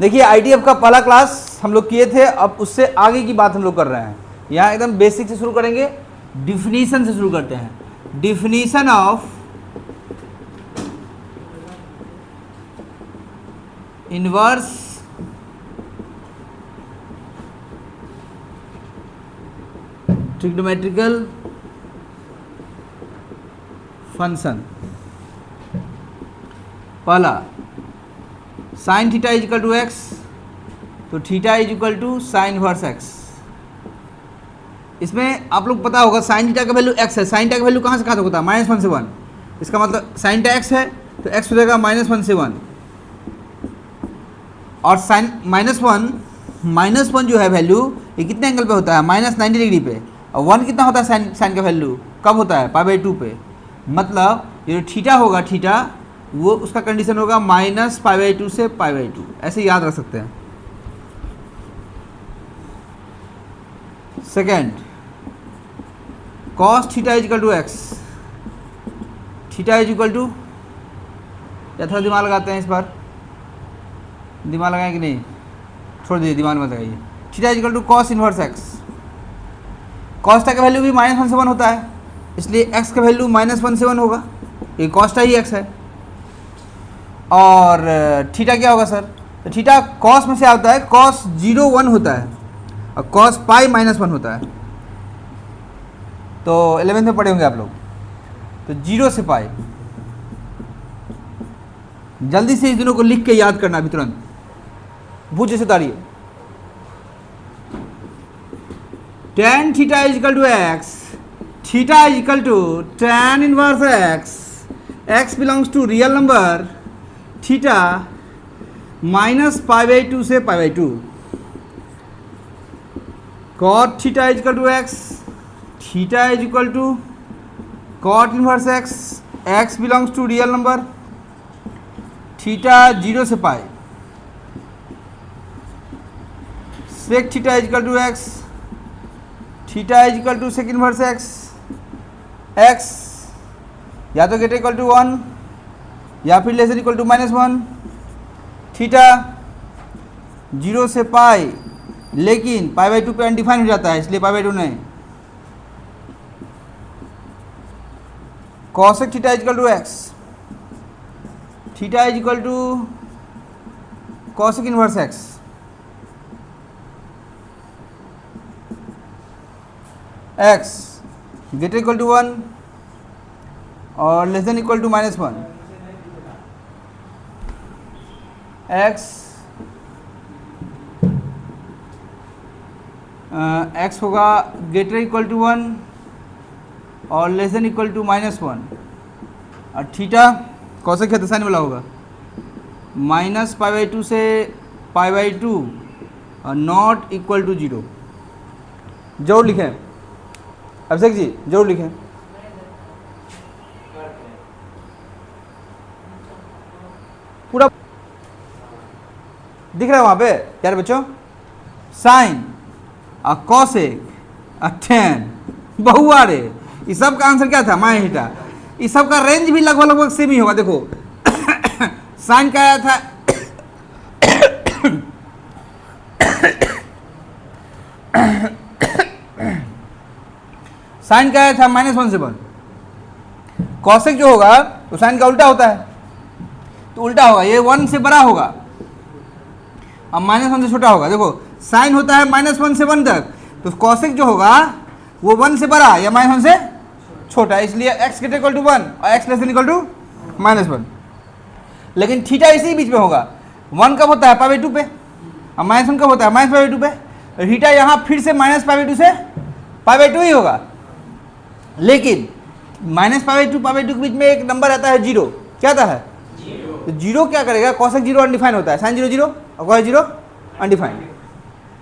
देखिए ITF का पहला क्लास हम लोग किए थे, अब उससे आगे की बात हम लोग कर रहे हैं। यहाँ एकदम बेसिक से शुरू करेंगे, डिफिनीशन से शुरू करते हैं। Definition of inverse trigonometrical function. पहला sine theta is equal to x, तो theta is equal to sine inverse x. इसमें आप लोग पता होगा साइन थीटा का वैल्यू एक्स है, साइन थीटा का वैल्यू कहाँ से कहाँ तक होता है, -1 से 1। इसका मतलब साइन थीटा एक्स है तो एक्स हो जाएगा -1 से 1, और साइन -1 जो है वैल्यू, ये कितने एंगल पे होता है, -90 डिग्री पे। और 1 कितना होता है साइन का वैल्यू, कब होता है, π/2 पे। मतलब ये जो थीटा होगा, थीटा वो उसका कंडीशन होगा -π/2 से π/2, ऐसे याद रख सकते हैं। Second, cos theta is equal to x, theta is equal to, या थोड़ा दिमाग लगाते हैं इस बार, दिमाग लगाएं कि नहीं, छोड़ दीजिए, दिमाग मत लगाइए। Theta is equal to cos inverse x. cos का वैल्यू भी -1 से 1 होता है, इसलिए x का वैल्यू -1 से 1 होगा, ये cos ही x है। और थीटा क्या होगा सर, तो थीटा cos में से आता है, cos 0 1 होता है और cos पाई -1 होता है। तो 11th में पढ़े होंगे आप लोग। तो 0 से पाई, जल्दी से इस दिनों को लिख के याद करना अभी तुरंत, भूत जैसे उतारिए। tan theta is equal to x, theta is equal to tan inverse x, x belongs to real number, theta -π/2 से π/2। cot theta is equal to x, theta is equal to cot inverse x, x belongs to real number, theta 0 से pi. sec theta is equal to x, theta is equal to sec inverse x, x या तो greater equal to 1 या फिर less equal to -1, theta 0 से पाई, लेकिन π/2 पे undefine हो जाता है, इसलिए π/2 नहीं। cosec theta is equal to x, theta is equal to cosec inverse x, x greater equal to 1 और less than equal to -1, x होगा ग्रेटर इक्वल टू 1 और लेस देन इक्वल टू -1, और थीटा कॉसेक है तो sign वाला होगा, -π/2 से π/2 और नॉट इक्वल टू 0। जोड़ लिखें अभिषेक जी, जोड़ लिखें। पूरा दिख रहा है वहां पे यार बच्चों, साइन और कॉसेक और tan, बहुआरे, इस सब का आंसर क्या था, माइन थीटा। इस सब का रेंज भी लगभग सेम ही होगा। देखो साइन का आया था साइन का आया था -1 से 1, कॉसेक जो होगा तो साइन का उल्टा होता है, तो उल्टा होगा, ये 1 से बड़ा होगा और -1 से छोटा होगा। देखो साइन होता है -1 से 1 तक, तो कॉसेक जो होगा वो 1 से बड़ा या -1 से छोटा, इसलिए x ग्रेटर इक्वल टू 1 और x less than equal to -1। लेकिन थीटा इसी बीच में होगा, 1 कब होता है π/2 पे और -1 कब होता है -π/2 पे। थीटा यहाँ फिर से -π/2 से π/2 ही होगा, लेकिन -π/2 के बीच में एक नंबर आता है 0, क्या आता है, तो 0 क्या करेगा, cosec 0 अनडिफाइन होता है, sin 0 0 और cos 0 अनडिफाइंड।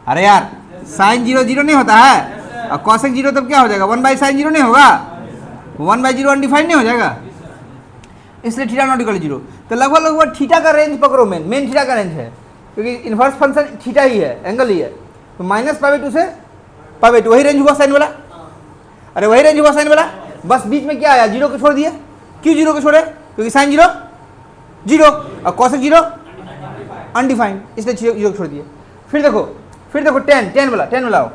अरे यार sin 0 0 नहीं होता है और cosec 0 तब क्या हो जाएगा, 1/sin 0 नहीं होगा, 1/0 अनडिफाइंड नहीं हो जाएगा, इसलिए थीटा नॉट इक्वल 0। तो लगभग थीटा का रेंज पकड़ो, मेन थीटा का रेंज है, क्योंकि इनवर्स फंक्शन थीटा ही है, एंगल ही है, तो -π/2 से π/2 वही रेंज हुआ साइन वाला। अरे वही रेंज हुआ साइन वाला, बस बीच में क्या आया, 0 को छोड़ दिया। क्यों 0 को छोड़े, क्योंकि साइन 0 0 और cosec 0 अनडिफाइंड, इसलिए जीरो छोड़ दिए। फिर देखो 10 वाला आओ,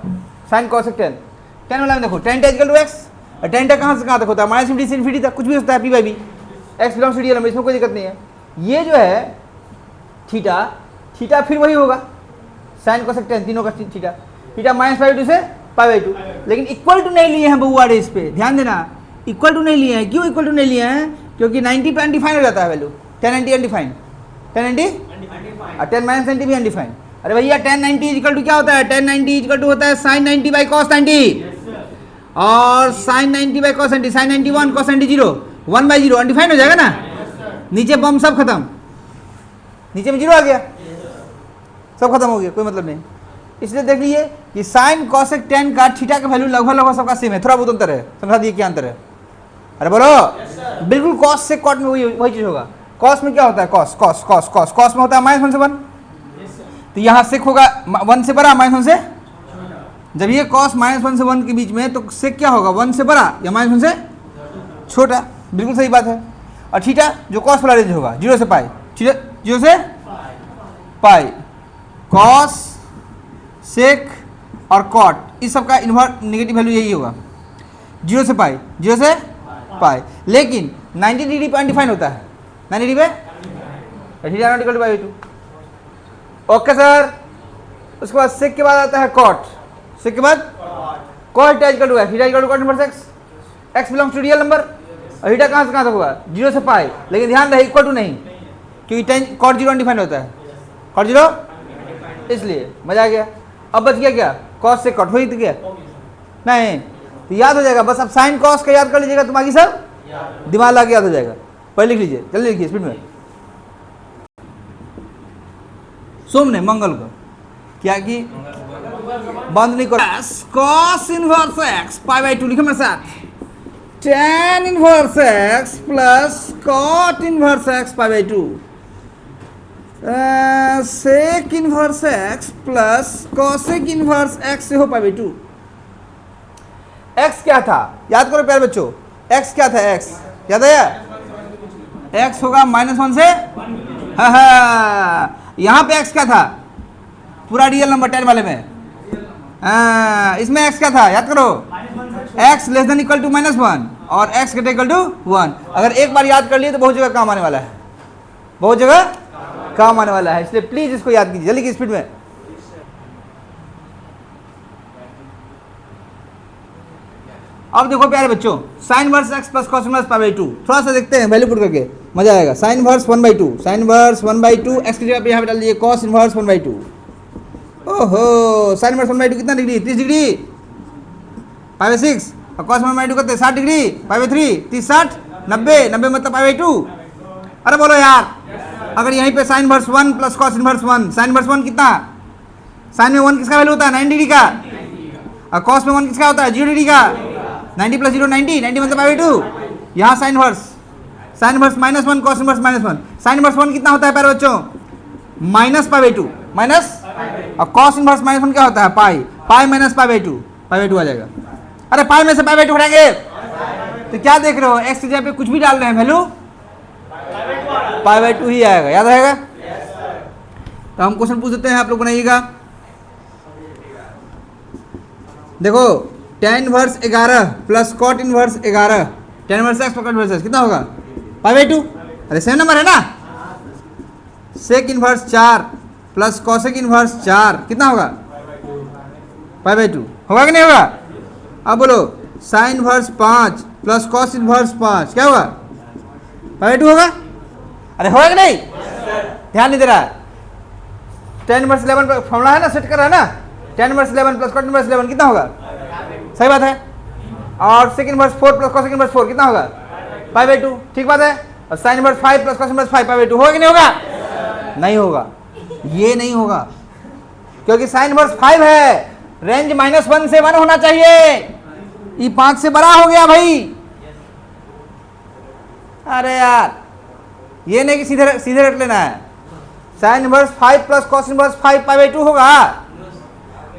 साइन कॉसेक 10 वाला में देखो tan θ equal to x, tan θ कहाँ से कहाँ तक होता है, माइनस इंफिनिटी से इंफिनिटी तक, कुछ भी होता है, P by B, x belongs to real number, इसमें कोई दिक्कत नहीं है। ये जो है थीटा फिर वही होगा साइन कॉसेक 10, तीनों का थीटा माइनस पाई2 से पाई2, लेकिन इक्वल टू नहीं लिए हैं बउआ रे, इस पे ध्यान देना, इक्वल टू नहीं लिए हैं। क्यों इक्वल टू नहीं लिए हैं? क्योंकि 90 पे अनडिफाइन हो जाता है वैल्यू, 10 90 अनडिफाइन, 10 90 और 10 माइनस 90 भी अनडिफाइन। अरे भैया 10 90 इक्वल टू क्या होता है, 10 90 इक्वल टू होता है साइन 90 बाई कॉस 90, और sine 90 by cos 90, sine 91 cos 90 0, 1/0 undefined हो जाएगा ना, नीचे बम सब खत्म, नीचे में जीरो आ गया, सब खत्म हो गया, कोई मतलब नहीं। इसलिए देख लीजिए कि साइन कॉसेक 10 का थीटा का वैल्यू लगभग सबका सेम है, थोड़ा बहुत अंतर है, समझा दिए क्या अंतर है? अरे बोलो, बिल्कुल कॉस से कॉट में वही चीज होगा। कॉस में क्या होता है, कॉस में होता है -1 से 1, तो यहाँ सेक होगा 1 से बड़ा -1 से, जब ये कॉस -1 से 1 के बीच में, तो सेक क्या होगा, 1 से बड़ा या -1 से छोटा, बिल्कुल सही बात है। और थीटा जो कॉस वाला रेंज होगा 0 से पाई, 0 से पाई, कॉस सेक और कॉट, इस सब का इन्वर्स नेगेटिव वैल्यू यही होगा, 0 से पाई, 0 से पाई। लेकिन 90 डिग्री पे अनडिफाइन होता है, 90 डिग्री पे theta not equal to pi two. Okay sir, उसके बाद सेक के बाद आता है कॉट, सेक के बाद cot theta equal to x, theta equal to cot inverse x, x belongs to real number, और थीटा कहाँ से कहाँ तक होगा, 0 से पाई, लेकिन ध्यान रहे इक्वल टू नहीं, क्योंकि 10 कॉट 0 अनडिफाइन होता है, कॉट 0, इसलिए मजा आ गया। अब बच गया क्या, कॉस से कॉट हो ही तो गया नहीं, तो याद हो जाएगा बस। अब साइन कॉस का याद कर लीजिएगा, तो बाकी सब दिमाग लगा के याद हो जाएगा। पहले लिख लीजिए, जल्दी लिखिए स्पीड में। सोम ने मंगल को क्या की बंद नहीं करो, कॉस इनवर्स एक्स पाई/2 लिखे मेरे साथ, tan inverse x plus cot inverse x pi by two, sec inverse x plus cosec inverse x से हो पाई/2। एक्स क्या था, याद करो प्यारे बच्चों, एक्स क्या था, एक्स याद है, एक्स होगा -1 से, हाँ, यहाँ पे एक्स क्या था, पूरा रियल नंबर 10 वाले में, इसमें एक्स क्या था, याद करो, x less than equal to -1 और एक्स ग्रेटर इक्वल टू 1। अगर एक बार याद कर लिए तो बहुत जगह काम आने वाला है, बहुत जगह काम आने वाला है, इसलिए प्लीज इसको याद कीजिए, जल्दी की स्पीड में। अब देखो प्यारे बच्चों, sine inverse x plus cos inverse pi by two, थोड़ा सा देखते हैं वैल्यू पुट करके, मजा आएगा। Sine inverse 1/2, sine inverse 1/2, x की जगह पे यहाँ पे डाल दिए कॉस इनवर्स 1/2। ओहो, साइन वर्स 1/2 कितना डिग्री, 30 डिग्री, पाई/6, और कॉस 1/2 करते 60 डिग्री, पाई/3, 30 60 90, 90 मतलब पाई/2। अरे बोलो यार, अगर यहीं पे sine inverse 1 plus cos inverse 1, sine inverse 1 कितना, साइन में 1 किसका वैल्यू होता है, 90 डिग्री का, और कॉस में 1 किसका होता है, 0 डिग्री का, 90 प्लस 0 90, 90 मतलब पाई/2। यहाँ sine inverse -1 cos inverse -1, sine inverse 1 कितना होता है प्यारे बच्चों, -पाई/2, माइनस, और कॉस इनवर्स -1 क्या होता है, पाई माइनस पाई/2 आ जाएगा। अरे पाई में से पाई/2 हटाएंगे तो क्या देख रहे हो, एक्स की जगह पे कुछ भी डाल रहे हैं, वैल्यू पाई/2 ही आएगा, याद रहेगा। तो हम क्वेश्चन पूछ देते हैं, आप लोग बनाइएगा। देखो tan inverse 11 plus cot inverse 11, tan inverse x plus cot inverse x कितना होगा, पाई/2। अरे सेम नंबर है ना। Sec inverse 4 plus cosec inverse 4 कितना होगा, पाई/2 होगा कि नहीं होगा। अब बोलो sign inverse 5 plus cos inverse 5 क्या होगा, पाई/2 होगा। अरे होगा कि नहीं, ध्यान नहीं दे रहा है। tan इनवर्स 11 पर फॉर्मूला है ना, सेट कर रहा है ना, tan inverse 11 plus cot inverse 11 कितना होगा, सही बात है। और sec inverse 4 plus cosec inverse 4 कितना होगा, पाई/2, ठीक बात है। और sine inverse 5 plus cos inverse 5 पाई/2 होगा कि नहीं होगा, नहीं होगा, ये नहीं होगा, क्योंकि साइन इनवर्स 5 है, रेंज -1 से 1 होना चाहिए, ये 5 से बड़ा हो गया भाई। अरे यार, ये नहीं कि सीधे रट लेना है, sign inverse 5 plus cos inverse 5 पाई/2 होगा।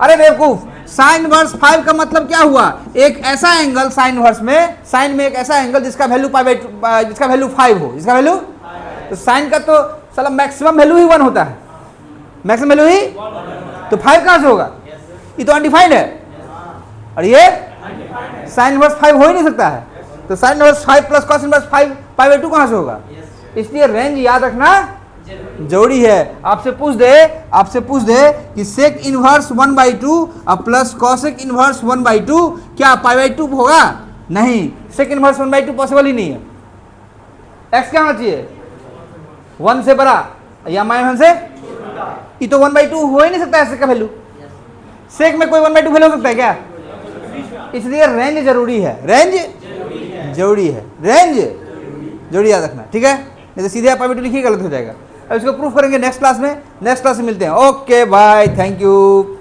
अरे बेवकूफ, साइन इनवर्स 5 का मतलब क्या हुआ, एक ऐसा एंगल साइन इनवर्स में, साइन में एक ऐसा एंगल जिसका वैल्यू जिसका वैल्यू 5 हो, जिसका वैल्यू, तो साइन का तो साला मैक्सिमम वैल्यू ही 1 होता है, मैक्सिमम वैल्यू ही, तो 5 कहाँ से होगा? ये तो अनडिफाइंड है, और ये साइन इनवर्स 5 हो ही नहीं सकता है, तो sign inverse 5 plus cos inverse 5 पाई/2 कहाँ से होगा? इसलिए रेंज याद रखना जरूरी है। आपसे पूछ दे कि सेक इनवर्स 1/2 और प्लस कॉसेक इनवर्स 1/2 क्या पाई/2 होगा? नहीं, सेक इनवर्स 1/2 पॉसिबल ही नहीं है। एक्स क्या होना चाहिए? 1 से बड़ा या -1 से, ये तो 1/2 हो ही नहीं सकता है सेक का वैल्यू। सेक में कोई 1/2 वैल्यू हो सकता है क्या? इसलिए रेंज जरूरी है, रेंज जरूरी है, रेंज जरूरी याद रखना, ठीक है? नहीं तो सीधे आप पाई/2 लिखिए, गलत हो जाएगा। अब इसको प्रूफ करेंगे नेक्स्ट क्लास में। नेक्स्ट क्लास में मिलते हैं। Okay bye, thank you.